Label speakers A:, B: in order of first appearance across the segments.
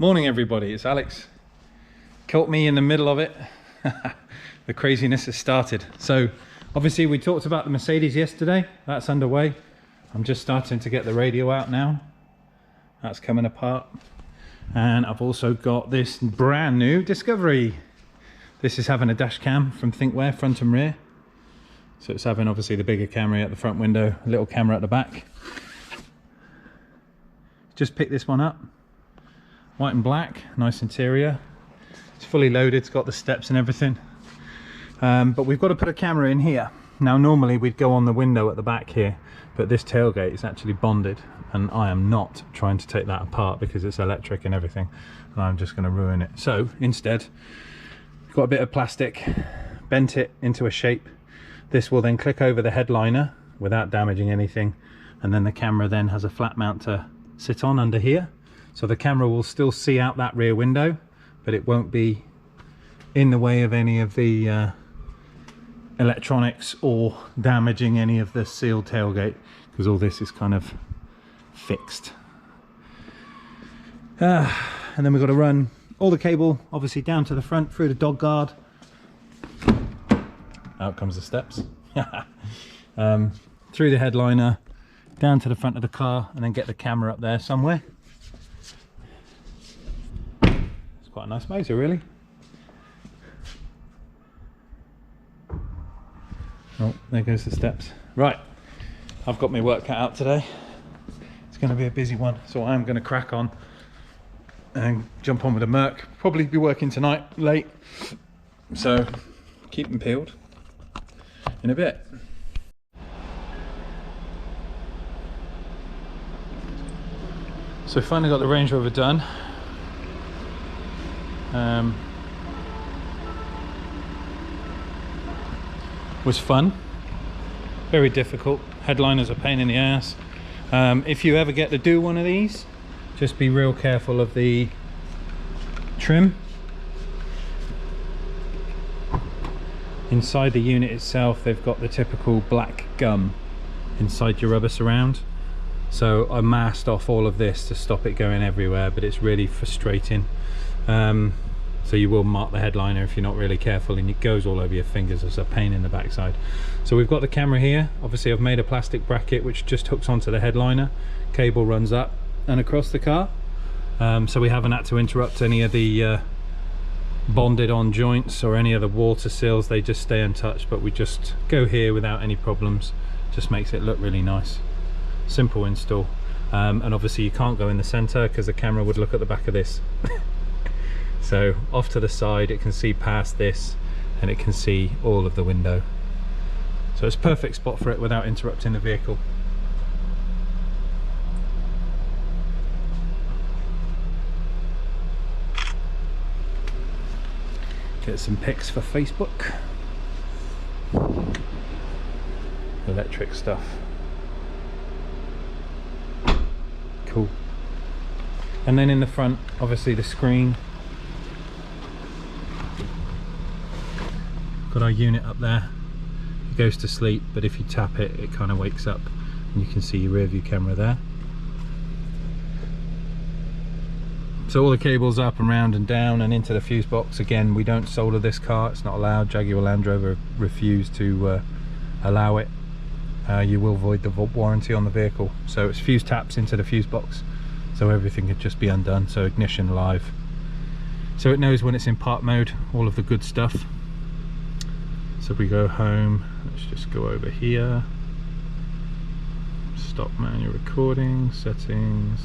A: Morning everybody, it's Alex. Caught me in the middle of it. The craziness has started. So obviously we talked about the Mercedes yesterday. That's underway. I'm just starting to get the radio out now. That's coming apart. And I've also got this brand new Discovery. This is having a dash cam from Thinkware, front and rear. So it's having obviously the bigger camera at the front window, a little camera at the back. Just picked this one up. White and black, nice interior. It's fully loaded, it's got the steps and everything. But we've got to put a camera in here. Now normally we'd go on the window at the back here, but this tailgate is actually bonded and I am not trying to take that apart because it's electric and everything and I'm just going to ruin it. So instead, got a bit of plastic, bent it into a shape. This will then click over the headliner without damaging anything, and then the camera then has a flat mount to sit on under here. So the camera will still see out that rear window, but it won't be in the way of any of the electronics or damaging any of the sealed tailgate, because all this is kind of fixed. And then we've got to run all the cable obviously down to the front through the dog guard. Out comes the steps. Through the headliner down to the front of the car, and then get the camera up there somewhere. It's quite a nice motor really. Oh, there goes the steps. Right, I've got my work cut out today. It's going to be a busy one, so I'm going to crack on and jump on with a Merc. Probably be working tonight late, so keep them peeled in a bit. So finally got the Range Rover done. Was fun, very difficult. Headliner's a pain in the ass. If you ever get to do one of these, just be real careful of the trim. Inside the unit itself, they've got the typical black gum inside your rubber surround. So I masked off all of this to stop it going everywhere, but it's really frustrating. So you will mark the headliner if you're not really careful, and it goes all over your fingers. It's a pain in the backside. So we've got the camera here. Obviously I've made a plastic bracket which just hooks onto the headliner. Cable runs up and across the car. So we haven't had to interrupt any of the bonded on joints or any of the water seals. They just stay untouched, but we just go here without any problems. Just makes it look really nice. Simple install. And obviously you can't go in the center because the camera would look at the back of this. So off to the side, it can see past this and it can see all of the window. So it's a perfect spot for it without interrupting the vehicle. Get some pics for Facebook. Electric stuff. Cool. And then in the front, obviously the screen. Got our unit up there. It goes to sleep, but if you tap it, it kind of wakes up and you can see your rear view camera there. So all the cables up and round and down and into the fuse box. Again, we don't solder this car, it's not allowed. Jaguar Land Rover refused to allow it. You will void the warranty on the vehicle. So it's fuse taps into the fuse box, so everything could just be undone. So ignition live, so it knows when it's in park mode, all of the good stuff. So if we go home, let's just go over here, stop manual recording, settings,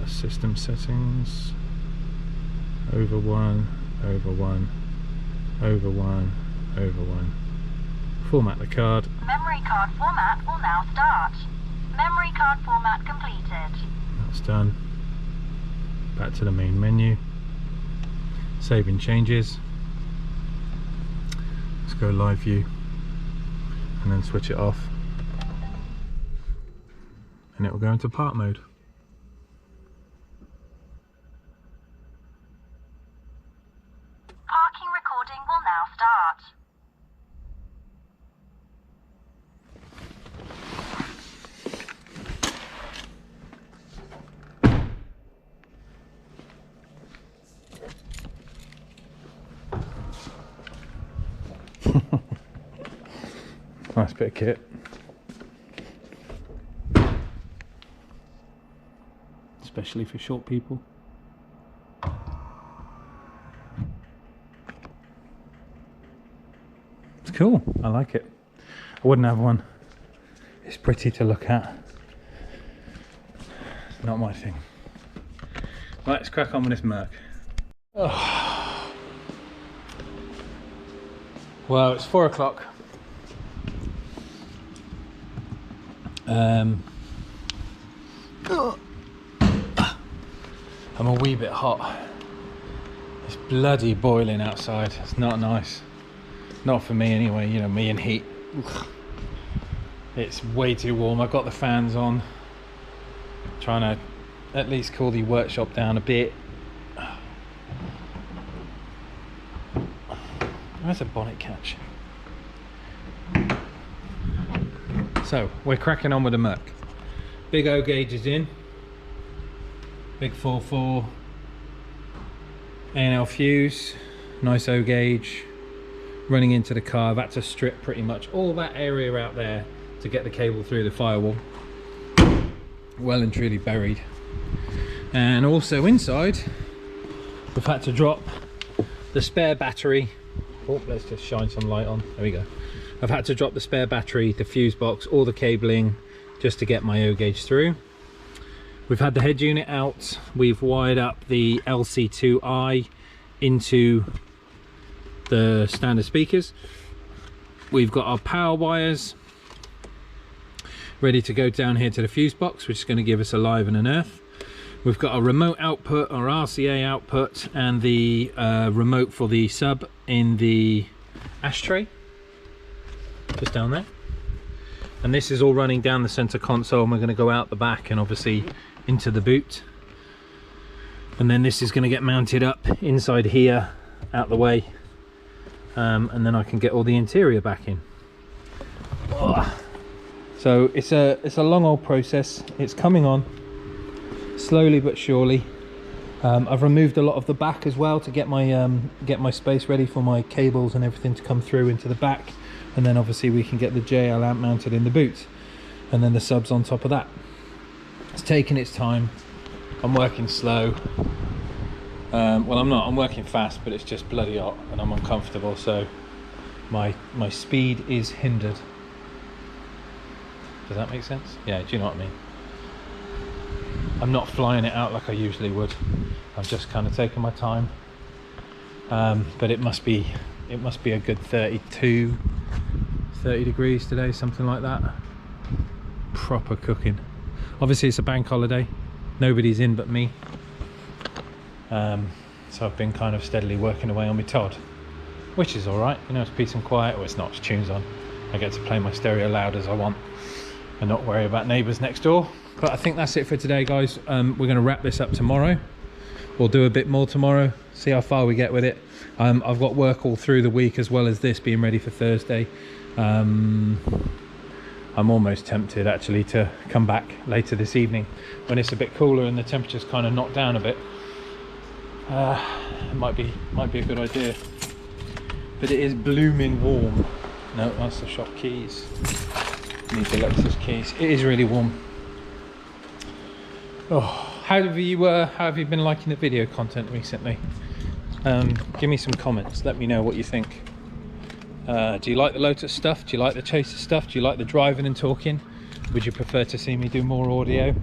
A: system settings, over one, over one, over one, over one. Format the card.
B: Memory card format will now start. Memory card format completed.
A: That's done. Back to the main menu. Saving changes. Let's go live view and then switch it off. And it will go into park mode.
B: Parking recording will now start.
A: Nice bit of kit. Especially for short people. It's cool, I like it. I wouldn't have one. It's pretty to look at. It's not my thing. Right, let's crack on with this Merc. Oh. Well, it's 4 o'clock. I'm a wee bit hot. It's bloody boiling outside. It's not nice. Not for me anyway, you know, me and heat. It's way too warm. I've got the fans on. Trying to at least cool the workshop down a bit. Where's the bonnet catch? So, we're cracking on with the Merc. Big O gauge is in. Big 4.4 A&L fuse, nice O gauge. Running into the car, I've had to strip pretty much all that area out there to get the cable through the firewall. Well and truly buried. And also inside, we've had to drop the spare battery. Oh, let's just shine some light on. There we go. I've had to drop the spare battery, the fuse box, all the cabling, just to get my O gauge through. We've had the head unit out. We've wired up the LC2i into the standard speakers. We've got our power wires ready to go down here to the fuse box, which is going to give us a live and an earth. We've got a remote output, our RCA output, and the remote for the sub in the ashtray, just down there. And this is all running down the center console, and we're going to go out the back and obviously into the boot. And then this is going to get mounted up inside here, out the way, and then I can get all the interior back in. So it's a long old process. It's coming on slowly but surely. I've removed a lot of the back as well to get my space ready for my cables and everything to come through into the back, and then obviously we can get the JL amp mounted in the boot, and then the subs on top of that. It's taking its time. I'm working slow. Well, I'm working fast, but it's just bloody hot and I'm uncomfortable, so my speed is hindered. Does that make sense? Yeah, do you know what I mean? I'm not flying it out like I usually would. I'm just kind of taking my time. But it must be a good 30 degrees today, something like that. Proper cooking. Obviously it's a bank holiday. Nobody's in but me. So I've been kind of steadily working away on my Todd, which is all right. You know, it's peace and quiet. Well, it's not, it's tunes on. I get to play my stereo loud as I want and not worry about neighbours next door. But I think that's it for today, guys. We're going to wrap this up tomorrow. We'll do a bit more tomorrow, see how far we get with it. I've got work all through the week, as well as this being ready for Thursday. I'm almost tempted actually to come back later this evening when it's a bit cooler and the temperature's kind of knocked down a bit. It might be a good idea, but it is blooming warm. No, that's the shop keys. Need the Lexus keys. It is really warm. Oh, how have you been liking the video content recently? Give me some comments. Let me know what you think. Do you like the Lotus stuff? Do you like the Chaser stuff? Do you like the driving and talking? Would you prefer to see me do more audio,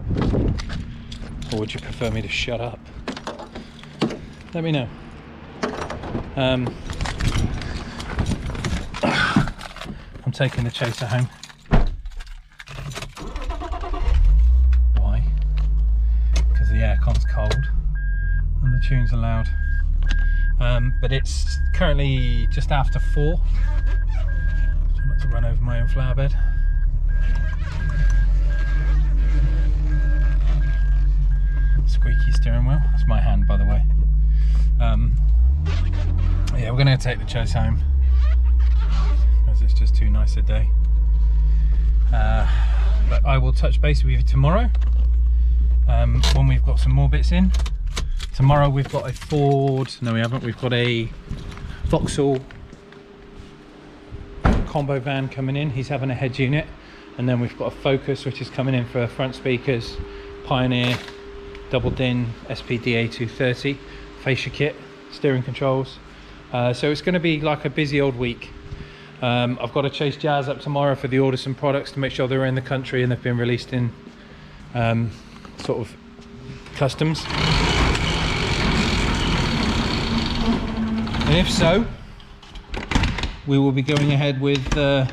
A: or would you prefer me to shut up? Let me know. I'm taking the Chaser home. Why? Because the aircon's cold and the tunes are loud. But it's currently just after 4. Try not to run over my own flower bed. Squeaky steering wheel. That's my hand, by the way. Yeah, we're going to take the Chase home because it's just too nice a day. But I will touch base with you tomorrow when we've got some more bits in. Tomorrow we've got a Ford, no we haven't, we've got a Vauxhall combo van coming in. He's having a head unit, and then we've got a Focus which is coming in for front speakers, Pioneer, double din SPDA 230, fascia kit, steering controls. So it's going to be like a busy old week. I've got to chase Jazz up tomorrow for the order some products to make sure they're in the country and they've been released in sort of customs. And if so, we will be going ahead with the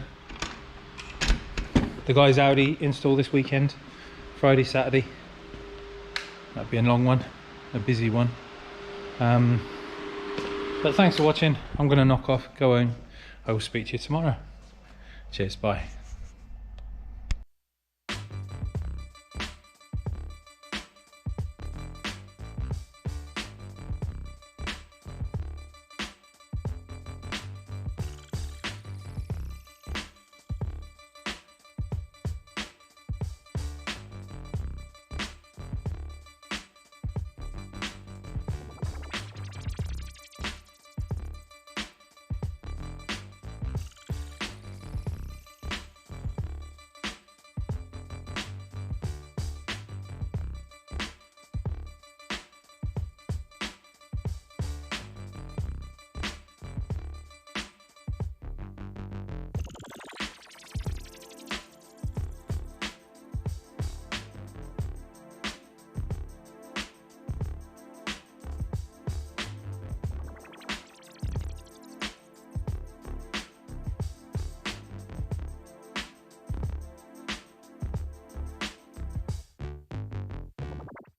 A: guys' Audi install this weekend, Friday, Saturday. That'd be a long one, a busy one. But thanks for watching. I'm going to knock off, go home. I will speak to you tomorrow. Cheers, bye.